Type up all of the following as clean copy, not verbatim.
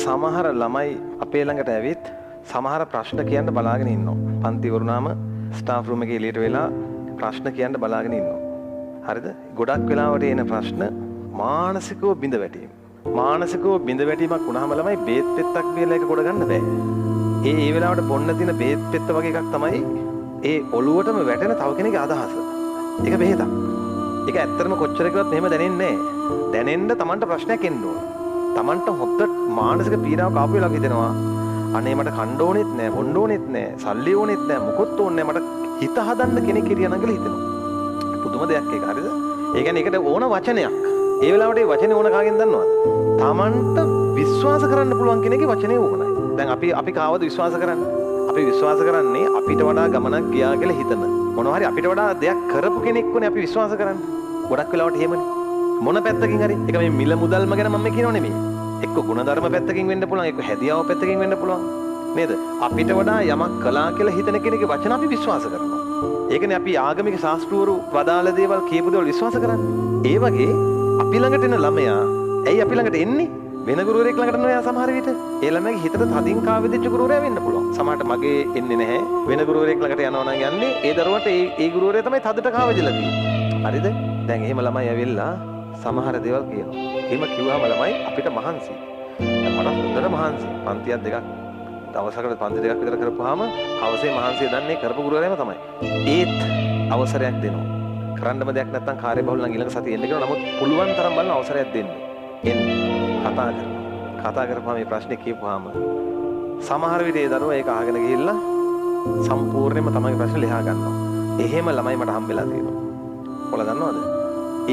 සමහර ළමයි අපේ ළඟට ඇවිත් සමහර ප්‍රශ්න කියන්න බලාගෙන ඉන්නවා. පන්ති වරුණාම ස්ටාෆ් රූම් එකේ එළියට වෙලා ප්‍රශ්න කියන්න බලාගෙන ඉන්නවා. හරිද? ගොඩක් වෙලාවට එන ප්‍රශ්න මානසිකව බිඳ වැටීම. මානසිකව බිඳ වැටීමක් වුණාම ළමයි බේත් පෙත්තක් බියලා එක කොට ගන්න බෑ. ඒ වෙලාවට බොන්න තියෙන බේත් පෙත්ත වගේ එකක් තමයි ඒ ඔළුවටම වැටෙන තව කෙනෙක්ගේ අදහස. ඒක බෙහෙතක්. ඒක ඇත්තටම කොච්චර කිව්වත් මෙහෙම දැනෙන්නේ නැහැ. දැනෙන්න Tamanට ප්‍රශ්නයක් එන්න ඕන. Tamanට හොද්ද මානසික පීඩාවක් ආපු වෙලාවක හිතෙනවා අනේ මට කණ්ඩ ඕනෙත් නෑ, බොන්න ඕනෙත් නෑ, සල්ලි ඕනෙත් නෑ, මොකොත් ඕනේ නෑ, මට හිත හදන්න කෙනෙක් හිටියා නම් කියලා හිතෙනවා. පුදුම දෙයක් ඒක. හරිද? ඒ කියන්නේ ඒකට ඕන වචනයක්. ඒ වෙලාවට ඒ වචනේ ඕන කාගෙන් දන්නවද? Tamanට විශ්වාස කරන්න පුළුවන් කෙනෙක්ගේ වචනේ ඕනයි. දැන් අපි කාවද විශ්වාස කරන්නේ? අපි විශ්වාස කරන්නේ අපිට වඩා ගමනක් ගියා කියලා හිතන. මොනවා හරි අපිට වඩා දෙයක් කරපු කෙනෙක්වනේ අපි විශ්වාස කරන්නේ. ගොඩක් වෙලාවට එහෙමනේ. මොන පැත්තකින් හරි. ඒක මේ මිල මුදල්ම ගැන මම කියනව නෙමෙයි. එක්ක ගුණධර්ම පැත්තකින් වෙන්න පුළුවන්, එක්ක හැදියාව පැත්තකින් වෙන්න පුළුවන්. නේද? අපිට වඩා යමක් කළා කියලා හිතන කෙනෙක්ගේ වචන අපි විශ්වාස කරනවා. ඒකනේ අපි ආගමික ශාස්ත්‍රවරු වදාළ දේවල් කියපු දේවල් විශ්වාස කරන්නේ. ඒ වගේ අපි ළඟට එන ළමයා ඇයි අපි ළඟට එන්නේ? වෙන ගුරුවරයෙක් ළඟට නෑ සමහර විට. ඒ ළමයාගේ හිතට තදින් කාවෙදිච්ච ගුරුවරයා වෙන්න පුළුවන්. සමහරට මගේ එන්නේ නැහැ. වෙන ගුරුවරයෙක් ළඟට යනවා නම් යන්නේ ඒ දරුවට ඒ ගුරුවරයා තමයි තදට කාවෙදිලා තියෙන්නේ. හරිද? දැන් එහෙම ළමයි ඇවිල්ලා සමහර දේවල් කියනවා. එහෙම කිව්වම ළමයි අපිට මහන්සි. දැන් මට හොඳට මහන්සි. පන්තියක් දෙකක් දවසකට පන්ති දෙකක් විතර කරපුවාම හවසේ මහන්සිය දන්නේ කරපු ගුරුවරයාම තමයි. ඒත් අවසරයක් දෙනවා. කරන්නම දෙයක් නැත්නම් කාර්යබහුල නම් ඊළඟ සතියේ එන්න කියනවා. නමුත් පුළුවන් තරම් බලන අවසරයක් දෙන්න. එන්න කතා කරනවා. කතා කරපුවාම මේ ප්‍රශ්නේ කියපුවාම සමහර විට ඒ දරුවා ඒක අහගෙන ගිහිල්ලා සම්පූර්ණයෙන්ම තමන්ගේ ප්‍රශ්නේ ලියා ගන්නවා. එහෙම ළමයි මට හම්බෙලා තියෙනවා. ඔයාලා දන්නවද?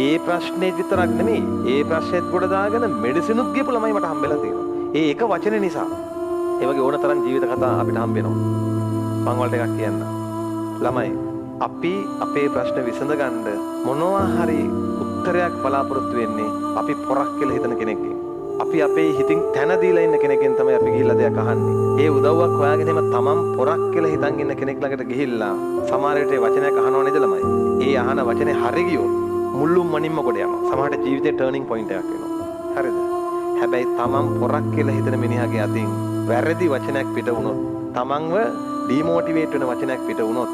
ඒ ප්‍රශ්නේ විතරක් නෙමෙයි. ඒ ප්‍රශ්නේත් කොට දාගෙන මෙඩිසිනුත් ගියපු ළමයි මට හම්බෙලා තියෙනවා. ඒ එක වචනේ නිසා. ඒ වගේ ඕන තරම් ජීවිත කතා අපිට හම්බෙනවා. මම වලට එකක් කියන්න. ළමයි අපි අපේ ප්‍රශ්න විසඳගන්න මොනවා හරි උත්තරයක් බලාපොරොත්තු වෙන්නේ අපි පොරක් කියලා හිතන කෙනෙක්ගෙන්. අපි අපේ හිතින් තැන දීලා ඉන්න කෙනෙක්ගෙන් තමයි අපි ගිහිල්ලා දෙයක් අහන්නේ. ඒ උදව්වක් හොයාගෙන එම තමන් පොරක් කියලා හිතන් ඉන්න කෙනෙක් ළඟට ගිහිල්ලා සමහර විට ඒ වචනයක් අහනව නේද ළමයි? ඒ අහන වචනේ හරි ගියොත් මුල්ලුම් මනින්ම කොට යනවා. සමහරට ජීවිතේ ටර්නින් පොයින්ට් එකක් වෙනවා. හරිද? හැබැයි තමන් පොරක් කියලා හිතන මිනිහාගේ අතින් වැරදි වචනයක් පිට වුණොත්, තමන්ව ඩිමෝටිවේට් වෙන වචනයක් පිට වුණොත්,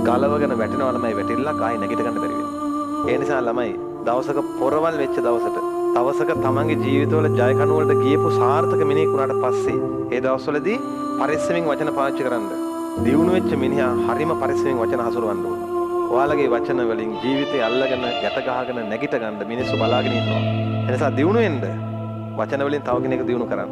ගලවගෙන වැටෙනවා ළමයි වැටිලා ආයි නැගිට ගන්න බැරි වෙනවා. ඒ නිසා ළමයි දවසක පොරවල් වෙච්ච දවසට දවසක තමන්ගේ ජීවිතවල ජය කණු වලට ගියපු සාර්ථක මිනිහෙක් වුණාට පස්සේ ඒ දවස්වලදී පරිස්සමින් වචන පාවිච්චි කරන්න. දියුණු වෙච්ච මිනිහා හරිම පරිස්සමින් වචන හසුරවන්න ඕන. ඔයාලගේ වචන වලින් ජීවිතේ අල්ලගෙන ගැට ගහගෙන නැගිට ගන්න මිනිස්සු බලාගෙන ඉන්නවා. ඒ නිසා දියුණු වෙන්න වචන වලින් තව කෙනෙක් දියුණු කරන්න.